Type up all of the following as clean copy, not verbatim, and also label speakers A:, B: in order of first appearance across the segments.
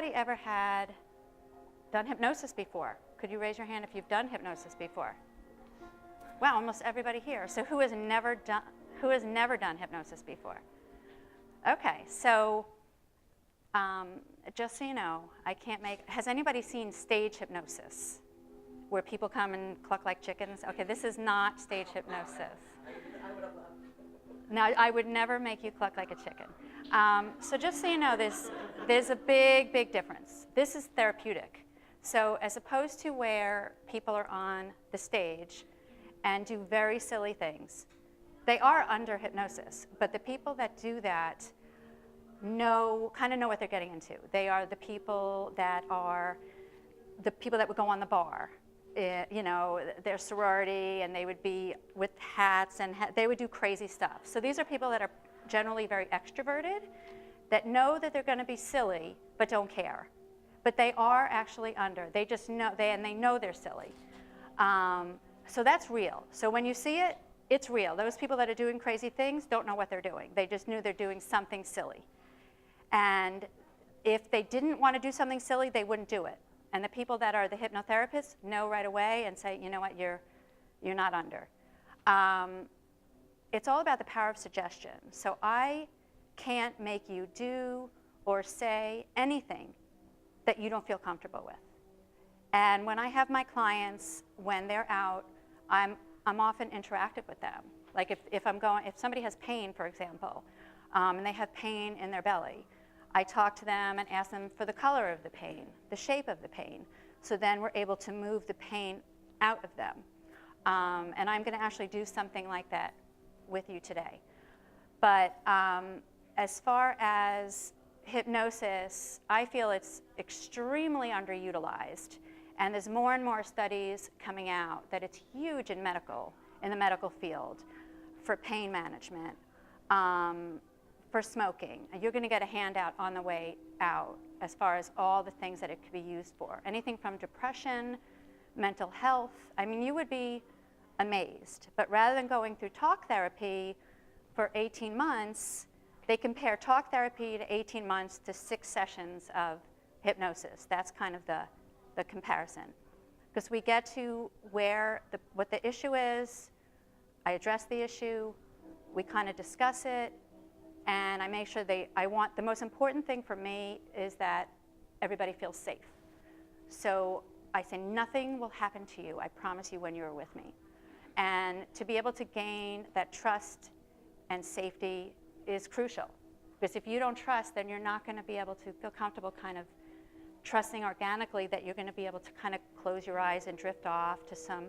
A: anybody ever done hypnosis before? Could you raise your hand if you've done hypnosis before? Wow, almost everybody here. So who has never done hypnosis before? Okay, so just so you know, has anybody seen stage hypnosis? Where people come and cluck like chickens? Okay, this is not stage hypnosis.
B: I would have loved.
A: Now, I would never make you cluck like a chicken. So just so you know, there's a big, big difference. This is therapeutic. So as opposed to where people are on the stage and do very silly things, they are under hypnosis, but the people that do that kind of know what they're getting into. They are the people that would go on the bar, their sorority, and they would be with hats, and they would do crazy stuff. So these are people that are generally very extroverted, that know that they're going to be silly, but don't care. But they are actually under. They just know, and they know they're silly. So that's real. So when you see it, it's real. Those people that are doing crazy things don't know what they're doing. They just knew they're doing something silly. And if they didn't want to do something silly, they wouldn't do it. And the people that are the hypnotherapists know right away and say, you know what, you're not under. It's all about the power of suggestion. So I can't make you do or say anything that you don't feel comfortable with. And when I have my clients, when they're out, I'm often interactive with them. Like if somebody has pain, for example, and they have pain in their belly, I talk to them and ask them for the color of the pain, the shape of the pain. So then we're able to move the pain out of them. And I'm going to actually do something like that with you today. But as far as hypnosis, I feel it's extremely underutilized. And there's more and more studies coming out that it's huge in the medical field, for pain management, for smoking. And you're going to get a handout on the way out as far as all the things that it could be used for. Anything from depression, mental health. I mean, you would be amazed. But rather than going through talk therapy for 18 months, they compare talk therapy to 18 months to 6 sessions of hypnosis. That's kind of the comparison. Because we get to what the issue is, I address the issue, we kind of discuss it, and I make sure the most important thing for me is that everybody feels safe. So I say nothing will happen to you, I promise you, when you're with me. And to be able to gain that trust and safety is crucial. Because if you don't trust, then you're not going to be able to feel comfortable kind of trusting organically that you're going to be able to kind of close your eyes and drift off to some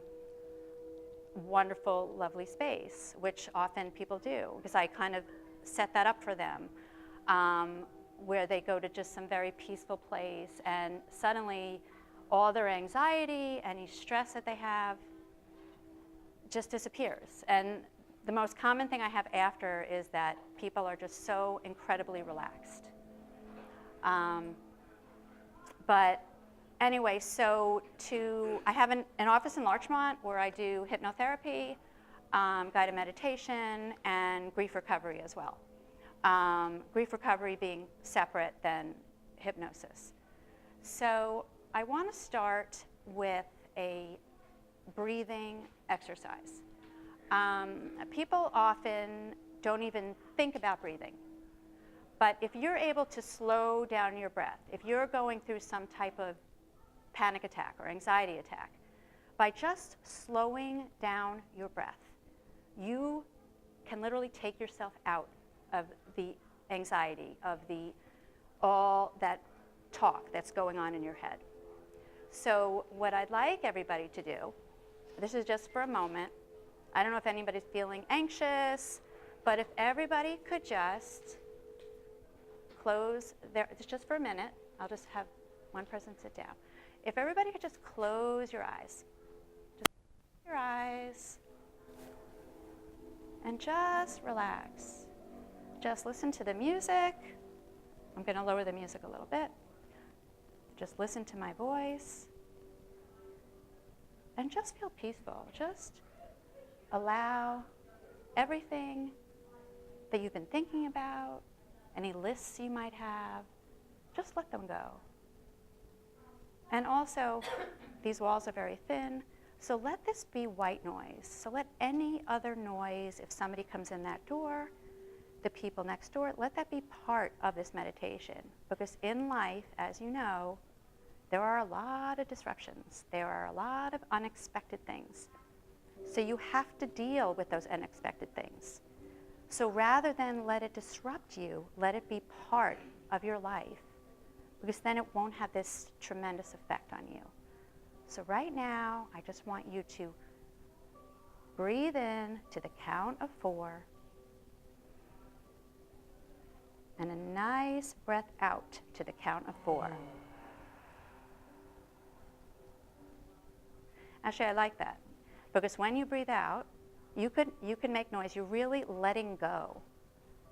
A: wonderful, lovely space, which often people do, because I kind of set that up for them, where they go to just some very peaceful place, and suddenly all their anxiety, any stress that they have, just disappears. And the most common thing I have after is that people are just so incredibly relaxed. But anyway, so I have an office in Larchmont where I do hypnotherapy, guided meditation, and grief recovery as well. Grief recovery being separate than hypnosis. So I want to start with a breathing exercise. People often don't even think about breathing. But if you're able to slow down your breath, if you're going through some type of panic attack or anxiety attack, by just slowing down your breath, you can literally take yourself out of the anxiety, of all that talk that's going on in your head. So what I'd like everybody to do, this is just for a moment. I don't know if anybody's feeling anxious, but if everybody could just close it's just for a minute. I'll just have one person sit down. If everybody could just close your eyes. Just close your eyes and just relax. Just listen to the music. I'm going to lower the music a little bit. Just listen to my voice. And just feel peaceful. Just allow everything that you've been thinking about, any lists you might have, just let them go. And also, these walls are very thin, so let this be white noise. So let any other noise, if somebody comes in that door, the people next door, let that be part of this meditation. Because in life, as you know, there are a lot of disruptions. There are a lot of unexpected things. So you have to deal with those unexpected things. So rather than let it disrupt you, let it be part of your life, because then it won't have this tremendous effect on you. So right now, I just want you to breathe in to the count of 4, and a nice breath out to the count of 4. Actually, I like that, because when you breathe out, you can make noise. You're really letting go.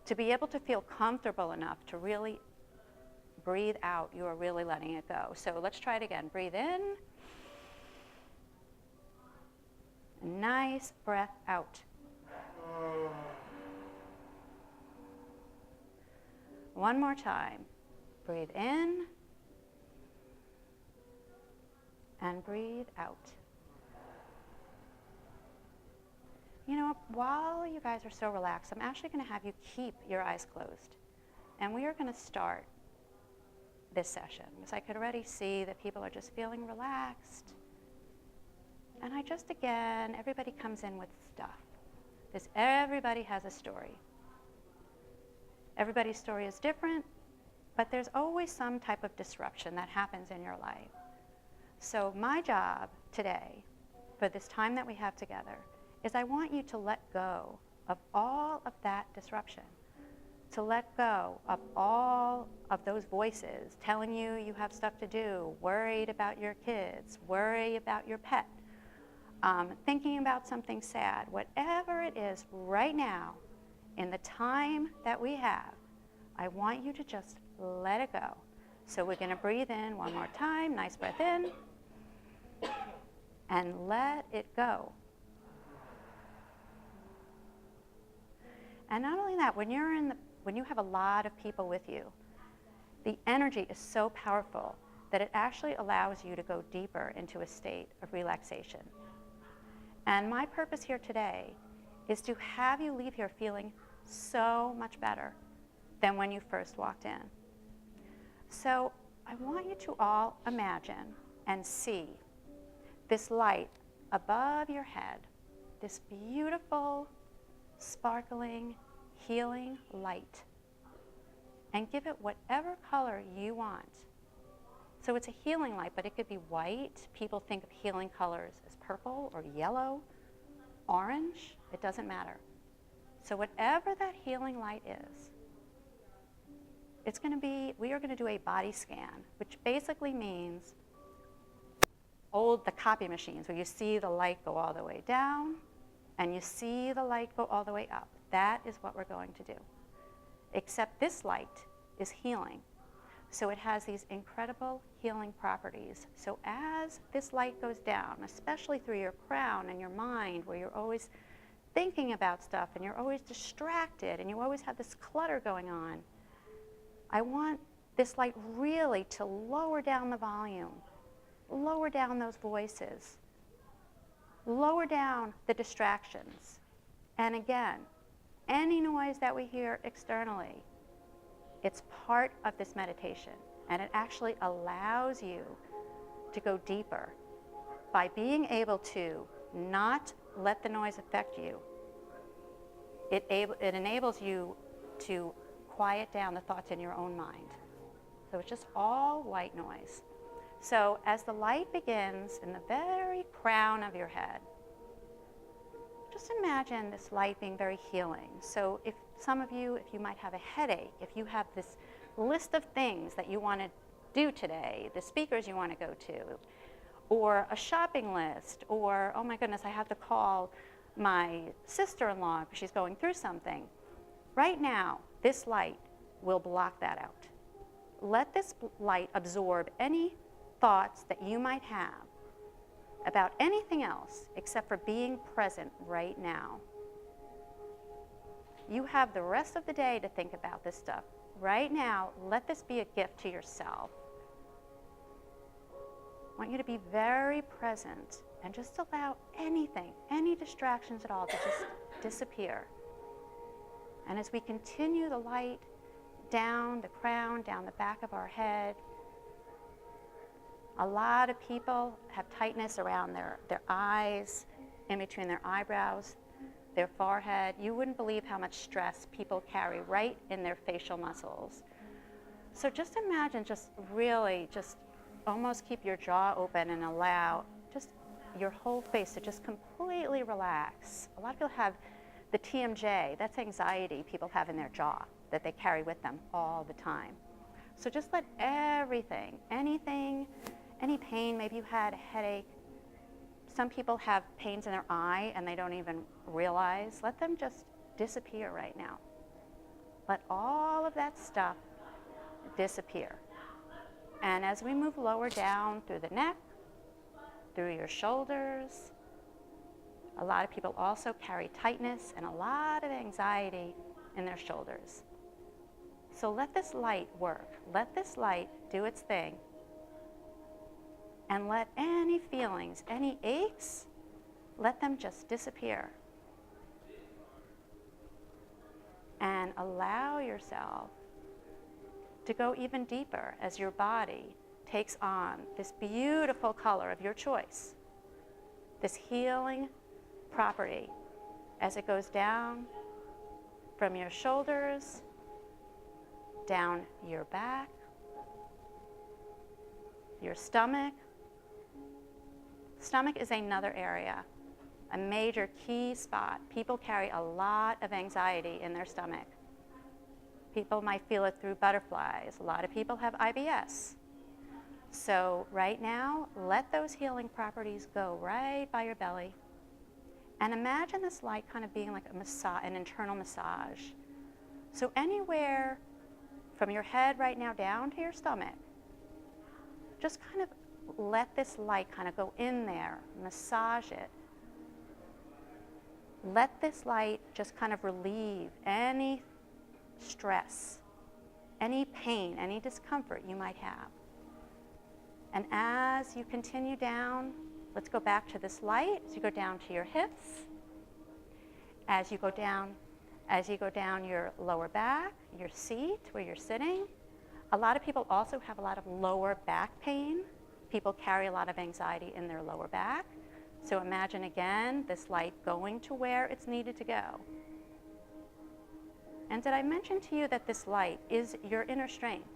A: To be able to feel comfortable enough to really breathe out, you are really letting it go. So let's try it again. Breathe in. A nice breath out. One more time. Breathe in and breathe out. You know, while you guys are so relaxed, I'm actually going to have you keep your eyes closed. And we are going to start this session, because I could already see that people are just feeling relaxed. And I just, again, everybody comes in with stuff. Because everybody has a story. Everybody's story is different, but there's always some type of disruption that happens in your life. So my job today, for this time that we have together, is I want you to let go of all of that disruption, to let go of all of those voices telling you you have stuff to do, worried about your kids, worried about your pet, thinking about something sad. Whatever it is right now, in the time that we have, I want you to just let it go. So we're going to breathe in one more time, nice breath in, and let it go. And not only that, when you have a lot of people with you, the energy is so powerful that it actually allows you to go deeper into a state of relaxation. And my purpose here today is to have you leave here feeling so much better than when you first walked in. So I want you to all imagine and see this light above your head, this beautiful, sparkling, healing light, and give it whatever color you want. So it's a healing light, but it could be white. People think of healing colors as purple or yellow, orange. It doesn't matter. So whatever that healing light is, it's going to be, we are going to do a body scan, which basically means the copy machines where you see the light go all the way down and you see the light go all the way up. That is what we're going to do. Except this light is healing. So it has these incredible healing properties. So as this light goes down, especially through your crown and your mind, where you're always thinking about stuff and you're always distracted and you always have this clutter going on, I want this light really to lower down the volume, lower down those voices, lower down the distractions. And again, any noise that we hear externally, it's part of this meditation, and it actually allows you to go deeper by being able to not let the noise affect you. It enables you to quiet down the thoughts in your own mind. So it's just all white noise. So as the light begins in the very crown of your head, just imagine this light being very healing. So if some of you, if you might have a headache, if you have this list of things that you want to do today, the speakers you want to go to, or a shopping list, or, oh my goodness, I have to call my sister-in-law because she's going through something. Right now, this light will block that out. Let this light absorb any thoughts that you might have about anything else except for being present right now. You have the rest of the day to think about this stuff. Right now, let this be a gift to yourself. I want you to be very present and just allow anything, any distractions at all, to just disappear. And as we continue the light down the crown, down the back of our head, a lot of people have tightness around their eyes, in between their eyebrows, their forehead. You wouldn't believe how much stress people carry right in their facial muscles. So just imagine, just really, just almost keep your jaw open and allow just your whole face to just completely relax. A lot of people have the TMJ, that's anxiety people have in their jaw that they carry with them all the time. So just let everything, anything, any pain, maybe you had a headache. Some people have pains in their eye and they don't even realize. Let them just disappear right now. Let all of that stuff disappear. And as we move lower down through the neck, through your shoulders, a lot of people also carry tightness and a lot of anxiety in their shoulders. So let this light work. Let this light do its thing. And let any feelings, any aches, let them just disappear. And allow yourself to go even deeper as your body takes on this beautiful color of your choice, this healing property, as it goes down from your shoulders, down your back, your stomach. Stomach is another area, a major key spot. People carry a lot of anxiety in their stomach. People might feel it through butterflies. A lot of people have IBS. So right now, let those healing properties go right by your belly. And imagine this light kind of being like a massage, an internal massage. So anywhere from your head right now down to your stomach, just kind of let this light kind of go in there, massage it. Let this light just kind of relieve any stress, any pain, any discomfort you might have. And as you continue down, let's go back to this light, as you go down to your hips, as you go down your lower back, your seat where you're sitting. A lot of people also have a lot of lower back pain. People carry a lot of anxiety in their lower back. So imagine again, this light going to where it's needed to go. And did I mention to you that this light is your inner strength?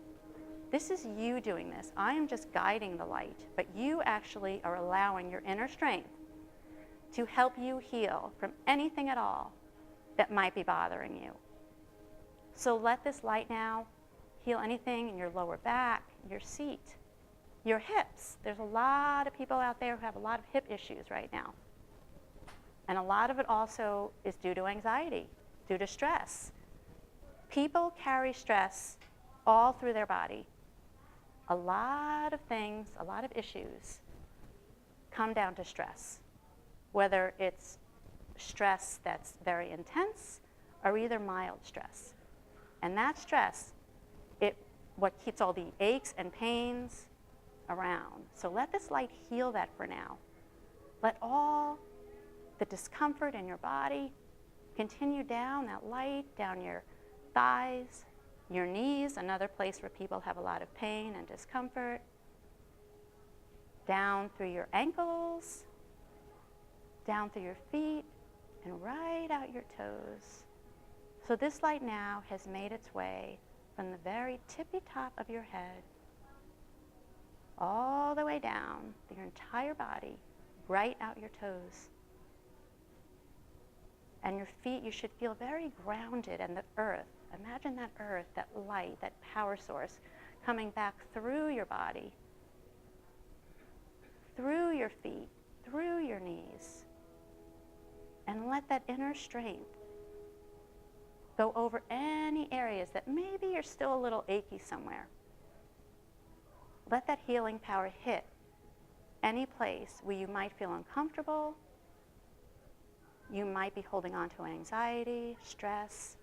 A: This is you doing this. I am just guiding the light, but you actually are allowing your inner strength to help you heal from anything at all that might be bothering you. So let this light now heal anything in your lower back, your seat, your hips. There's a lot of people out there who have a lot of hip issues right now. And a lot of it also is due to anxiety, due to stress. People carry stress all through their body. A lot of things, a lot of issues come down to stress, whether it's stress that's very intense or either mild stress. And that stress, what keeps all the aches and pains around. So let this light heal that for now. Let all the discomfort in your body continue down that light, down your thighs, your knees, another place where people have a lot of pain and discomfort, down through your ankles, down through your feet, and right out your toes. So this light now has made its way from the very tippy top of your head all the way down your entire body, right out your toes. And your feet, you should feel very grounded, and the earth, imagine that earth, that light, that power source coming back through your body, through your feet, through your knees. And let that inner strength go over any areas that maybe you're still a little achy somewhere. Let that healing power hit any place where you might feel uncomfortable, you might be holding on to anxiety, stress.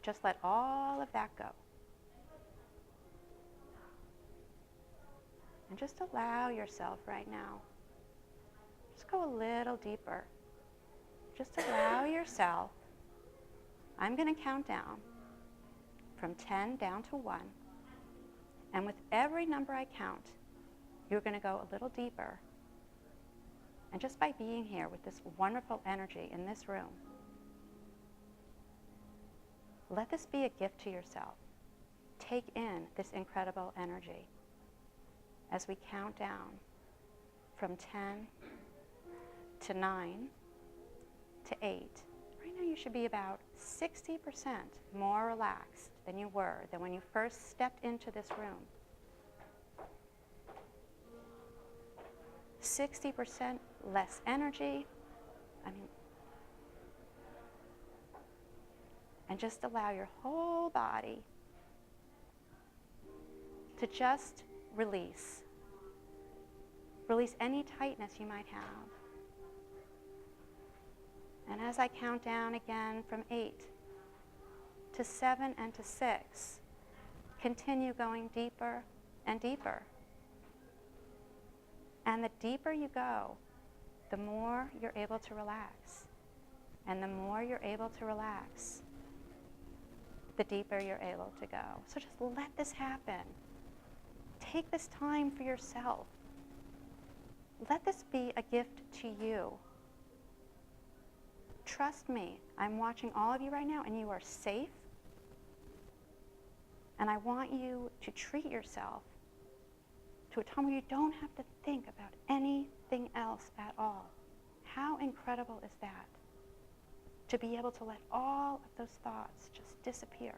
A: Just let all of that go. And just allow yourself right now. Just go a little deeper. Just allow yourself. I'm going to count down from 10 down to 1. And with every number I count, you're going to go a little deeper. And just by being here with this wonderful energy in this room, let this be a gift to yourself. Take in this incredible energy as we count down from 10 to 9 to 8. Right now you should be about 60% more relaxed than you were than when you first stepped into this room. 60% less energy. And just allow your whole body to just release. Release any tightness you might have. And as I count down again from 8 to 7 and to 6, continue going deeper and deeper. And the deeper you go, the more you're able to relax. And the more you're able to relax, the deeper you're able to go. So just let this happen. Take this time for yourself. Let this be a gift to you. Trust me, I'm watching all of you right now, and you are safe. And I want you to treat yourself to a time where you don't have to think about anything else at all. How incredible is that? To be able to let all of those thoughts just disappear.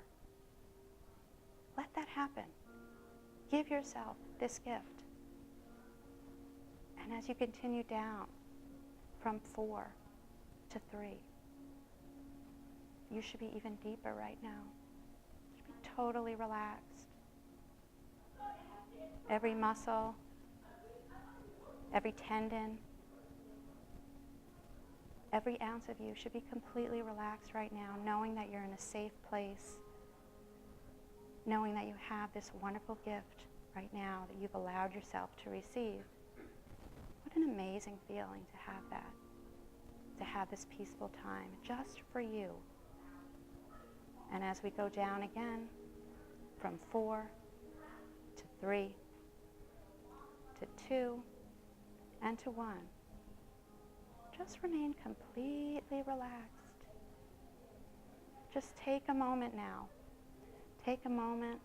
A: Let that happen. Give yourself this gift. And as you continue down from 4 to 3, you should be even deeper right now. You should be totally relaxed. Every muscle, every tendon, every ounce of you should be completely relaxed right now, knowing that you're in a safe place, knowing that you have this wonderful gift right now that you've allowed yourself to receive. What an amazing feeling to have that, to have this peaceful time just for you. And as we go down again from 4 to 3 to 2 and to 1, just remain completely relaxed. Just take a moment now. Take a moment.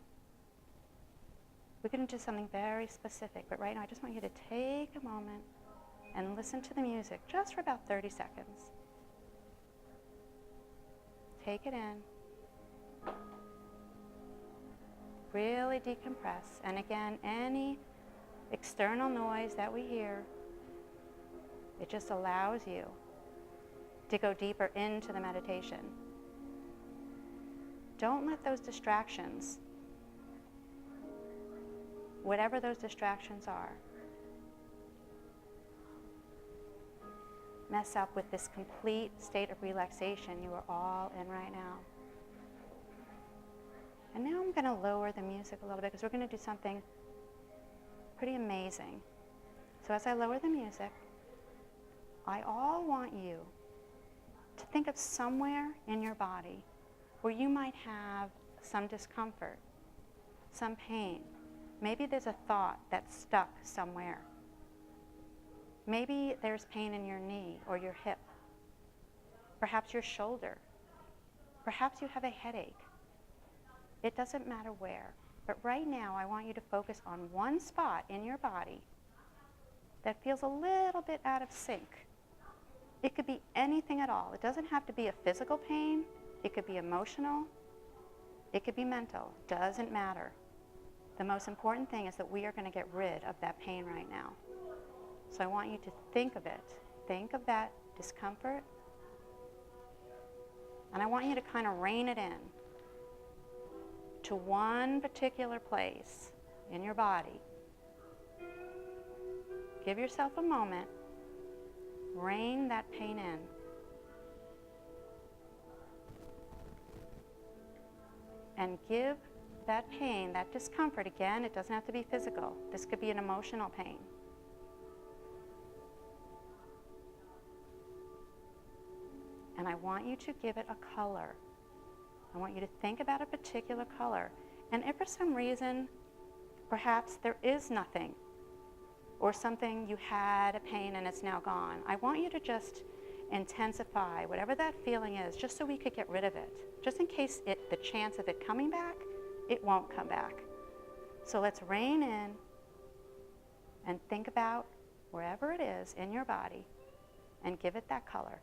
A: We're going to do something very specific, but right now I just want you to take a moment and listen to the music just for about 30 seconds. Take it in. Really decompress. And again, any external noise that we hear, it just allows you to go deeper into the meditation. Don't let those distractions, whatever those distractions are, mess up with this complete state of relaxation you are all in right now. And now I'm going to lower the music a little bit because we're going to do something pretty amazing. So as I lower the music, I all want you to think of somewhere in your body where you might have some discomfort, some pain. Maybe there's a thought that's stuck somewhere. Maybe there's pain in your knee or your hip, perhaps your shoulder. Perhaps you have a headache. It doesn't matter where, but right now I want you to focus on one spot in your body that feels a little bit out of sync. It could be anything at all. It doesn't have to be a physical pain. It could be emotional. It could be mental. Doesn't matter. The most important thing is that we are going to get rid of that pain right now. So I want you to think of it. Think of that discomfort. And I want you to kind of rein it in to one particular place in your body. Give yourself a moment. Rein that pain in. And give that pain, that discomfort, again, it doesn't have to be physical. This could be an emotional pain. And I want you to give it a color. I want you to think about a particular color. And if for some reason, perhaps there is nothing, or something you had a pain and it's now gone, I want you to just intensify whatever that feeling is, just so we could get rid of it. Just in case the chance of it coming back, it won't come back. So let's rein in and think about wherever it is in your body and give it that color.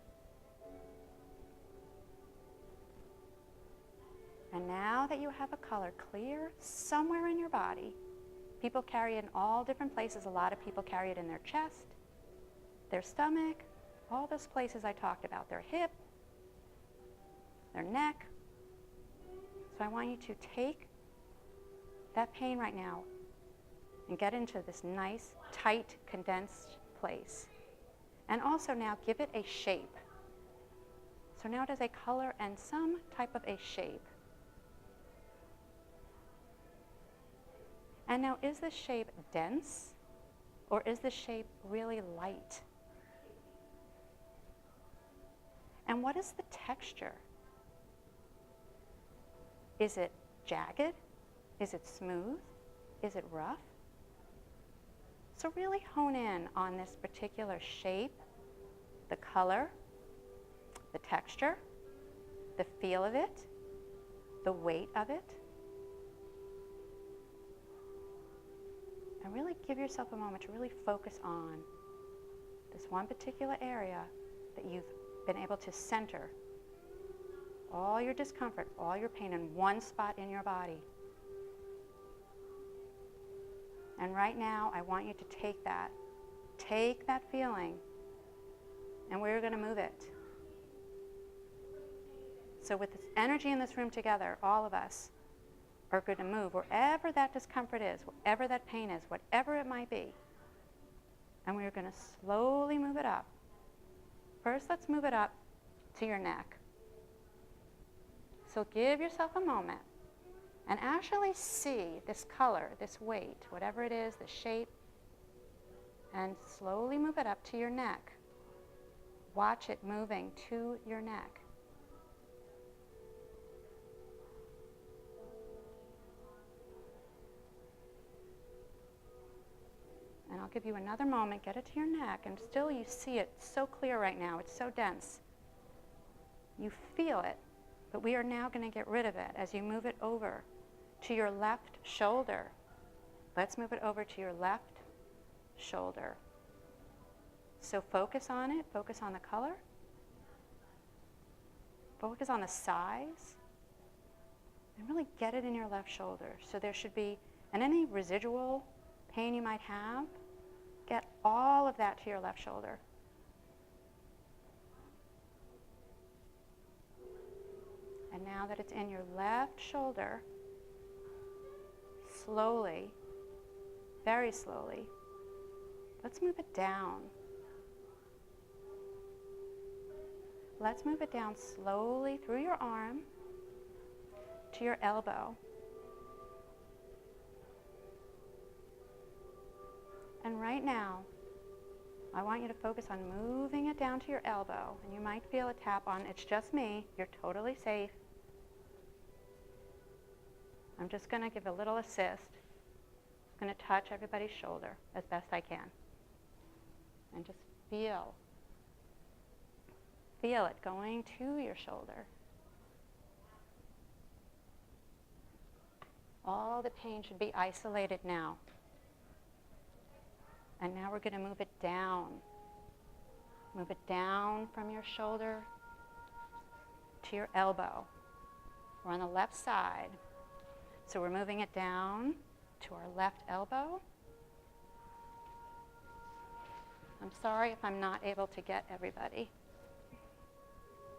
A: And now that you have a color clear somewhere in your body, people carry it in all different places. A lot of people carry it in their chest, their stomach, all those places I talked about, their hip, their neck. So I want you to take that pain right now and get into this nice, tight, condensed place. And also now give it a shape. So now it has a color and some type of a shape. And now, is this shape dense, or is this shape really light? And what is the texture? Is it jagged? Is it smooth? Is it rough? So really hone in on this particular shape, the color, the texture, the feel of it, the weight of it. And really give yourself a moment to really focus on this one particular area that you've been able to center all your discomfort, all your pain in one spot in your body. And right now, I want you to take that feeling, and we're going to move it. So with this energy in this room together, all of us are going to move wherever that discomfort is, wherever that pain is, whatever it might be. And we're going to slowly move it up. First, let's move it up to your neck. So give yourself a moment and actually see this color, this weight, whatever it is, the shape, and slowly move it up to your neck. Watch it moving to your neck. And I'll give you another moment, get it to your neck, and still you see it so clear right now, it's so dense. You feel it, but we are now going to get rid of it as you move it over to your left shoulder. Let's move it over to your left shoulder. So focus on it, focus on the color, focus on the size, and really get it in your left shoulder. So there should be, and any residual pain you might have, get all of that to your left shoulder. And now that it's in your left shoulder, slowly, very slowly, let's move it down. Let's move it down slowly through your arm to your elbow. And right now, I want you to focus on moving it down to your elbow. And you might feel a tap on, it's just me, you're totally safe. I'm just going to give a little assist. I'm going to touch everybody's shoulder as best I can. And just feel it going to your shoulder. All the pain should be isolated now. And now we're going to move it down. Move it down from your shoulder to your elbow. We're on the left side. So we're moving it down to our left elbow. I'm sorry if I'm not able to get everybody.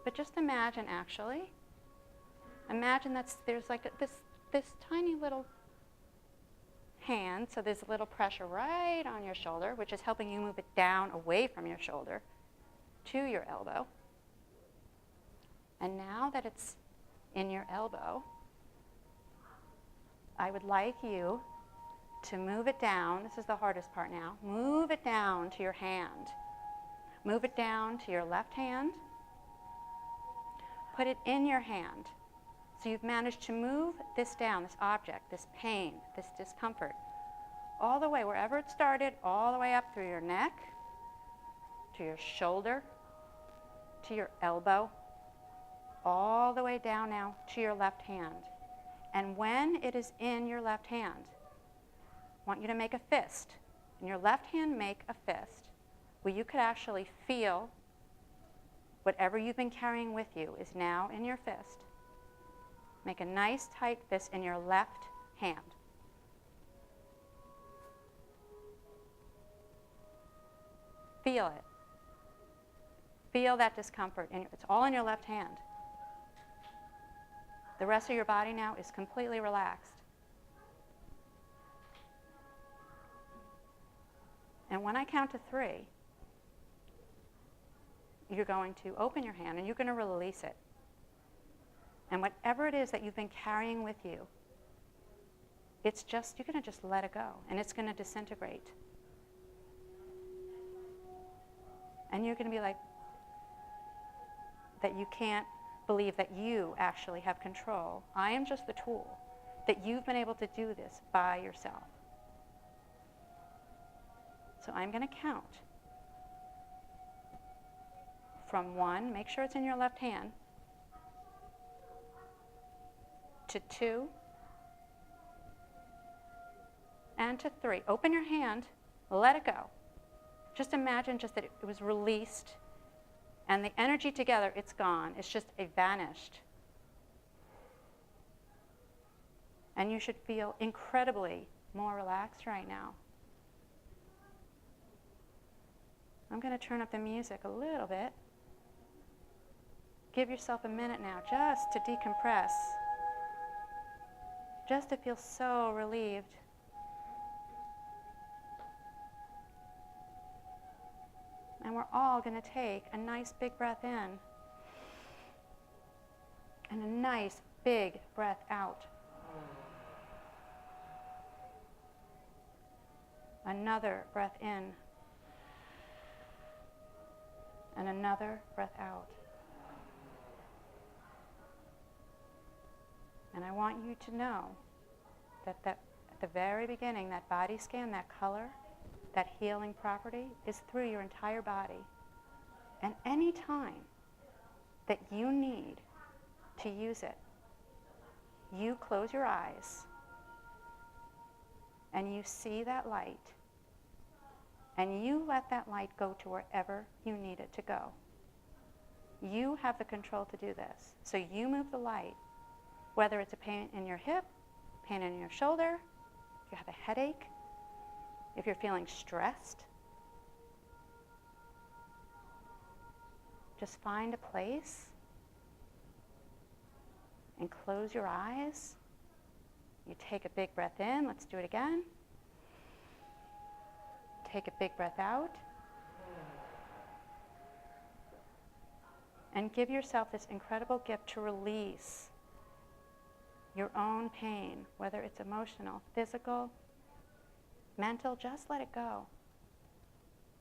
A: But just imagine, actually. Imagine that there's like this tiny little hand, so there's a little pressure right on your shoulder, which is helping you move it down away from your shoulder to your elbow. And now that it's in your elbow, I would like you to move it down. This is the hardest part now. Move it down to your hand. Move it down to your left hand. Put it in your hand. So you've managed to move this down, this object, this pain, this discomfort, all the way, wherever it started, all the way up through your neck, to your shoulder, to your elbow, all the way down now to your left hand. And when it is in your left hand, I want you to make a fist. In your left hand, make a fist where you could actually feel whatever you've been carrying with you is now in your fist. Make a nice tight fist in your left hand. Feel it. Feel that discomfort. It's all in your left hand. The rest of your body now is completely relaxed. And when I count to 3, you're going to open your hand and you're going to release it. And whatever it is that you've been carrying with you, it's just, you're going to just let it go, and it's going to disintegrate. And you're going to be like, that you can't believe that you actually have control. I am just the tool, that you've been able to do this by yourself. So I'm going to count from 1, make sure it's in your left hand, to 2, and to 3. Open your hand, let it go. Just imagine just that it was released, and the energy together, it's gone. It's just vanished. And you should feel incredibly more relaxed right now. I'm going to turn up the music a little bit. Give yourself a minute now just to decompress, just to feel so relieved. And we're all going to take a nice big breath in and a nice big breath out. Another breath in and another breath out. And I want you to know that at the very beginning, that body scan, that color, that healing property is through your entire body. And any time that you need to use it, you close your eyes and you see that light, and you let that light go to wherever you need it to go. You have the control to do this. So you move the light, whether it's a pain in your hip, pain in your shoulder, if you have a headache, if you're feeling stressed. Just find a place and close your eyes. You take a big breath in. Let's do it again. Take a big breath out. And give yourself this incredible gift to release your own pain, whether it's emotional, physical, mental. Just let it go.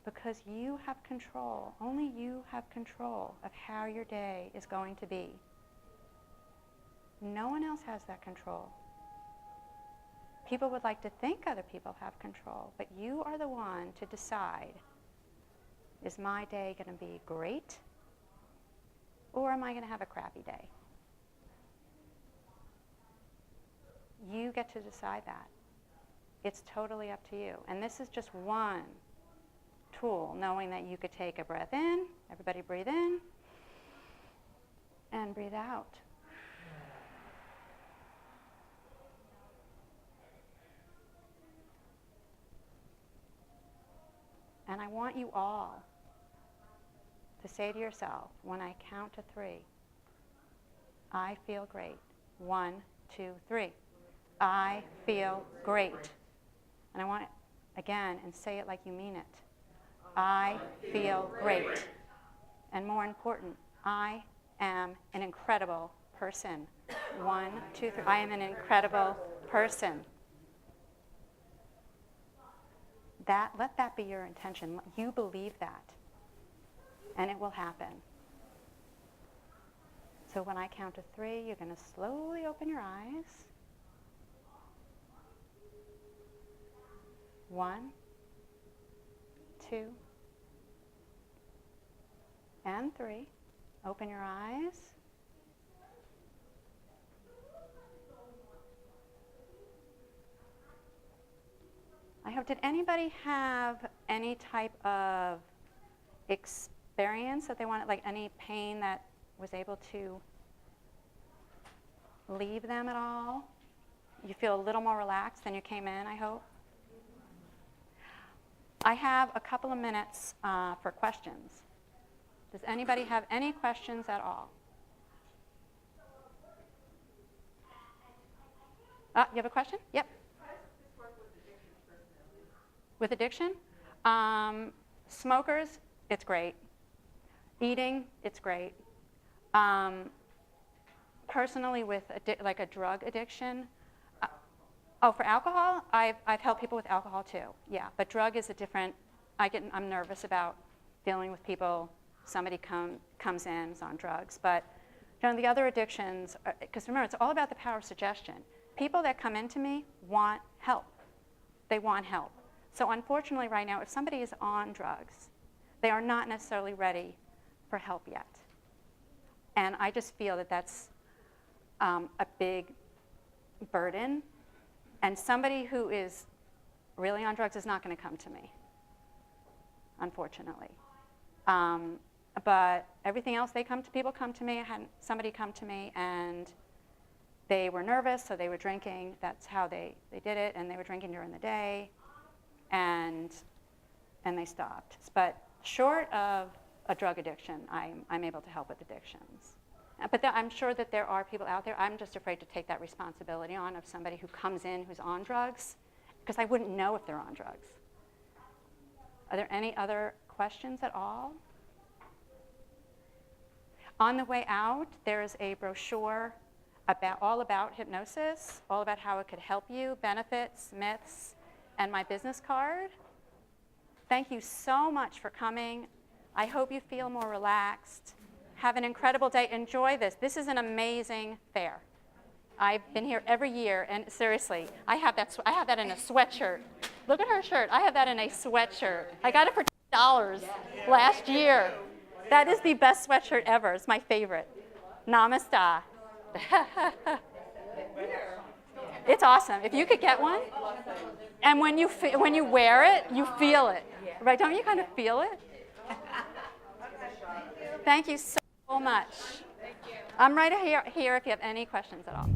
A: Because you have control. Only you have control of how your day is going to be. No one else has that control. People would like to think other people have control, but you are the one to decide, is my day going to be great, or am I going to have a crappy day? You get to decide that. It's totally up to you. And this is just one tool, knowing that you could take a breath in, everybody breathe in, and breathe out. And I want you all to say to yourself, when I count to 3, I feel great. 1, 2, 3. I feel great. And I want it again, and say it like you mean it. I feel great. And more important, I am an incredible person. 1, 2, 3. I am an incredible person. Let that be your intention. You believe that, and it will happen. So when I count to 3, you're going to slowly open your eyes. 1, 2, and 3. Open your eyes. I hope, did anybody have any type of experience that they wanted, like any pain that was able to leave them at all? You feel a little more relaxed than you came in, I hope? I have a couple of minutes for questions. Does anybody have any questions at all? You have a question? Yep.
B: How does this work with addiction personally?
A: With addiction? Smokers, it's great. Eating, it's great. Personally, with like a drug addiction, for alcohol, I've helped people with alcohol too. Yeah, but drug is a different. I'm nervous about dealing with people. Somebody comes in, is on drugs, but the other addictions, because remember, it's all about the power of suggestion. People that come into me want help. They want help. So unfortunately, right now, if somebody is on drugs, they are not necessarily ready for help yet. And I just feel that that's a big burden. And somebody who is really on drugs is not going to come to me, unfortunately. But everything else, people come to me. I had somebody come to me, and they were nervous, so they were drinking. That's how they did it, and they were drinking during the day, and they stopped. But short of a drug addiction, I'm able to help with addictions. But I'm sure that there are people out there. I'm just afraid to take that responsibility on of somebody who comes in who's on drugs, because I wouldn't know if they're on drugs. Are there any other questions at all? On the way out, there's a brochure all about hypnosis, all about how it could help you, benefits, myths, and my business card. Thank you so much for coming. I hope you feel more relaxed. Have an incredible day. Enjoy this. This is an amazing fair. I've been here every year, and seriously, I have that in a sweatshirt. Look at her shirt. I have that in a sweatshirt. I got it for $10 last year. That is the best sweatshirt ever. It's my favorite. Namaste. It's awesome. If you could get one, and when you wear it, you feel it, right? Don't you kind of feel it? Thank you so much. I'm right here if you have any questions at all.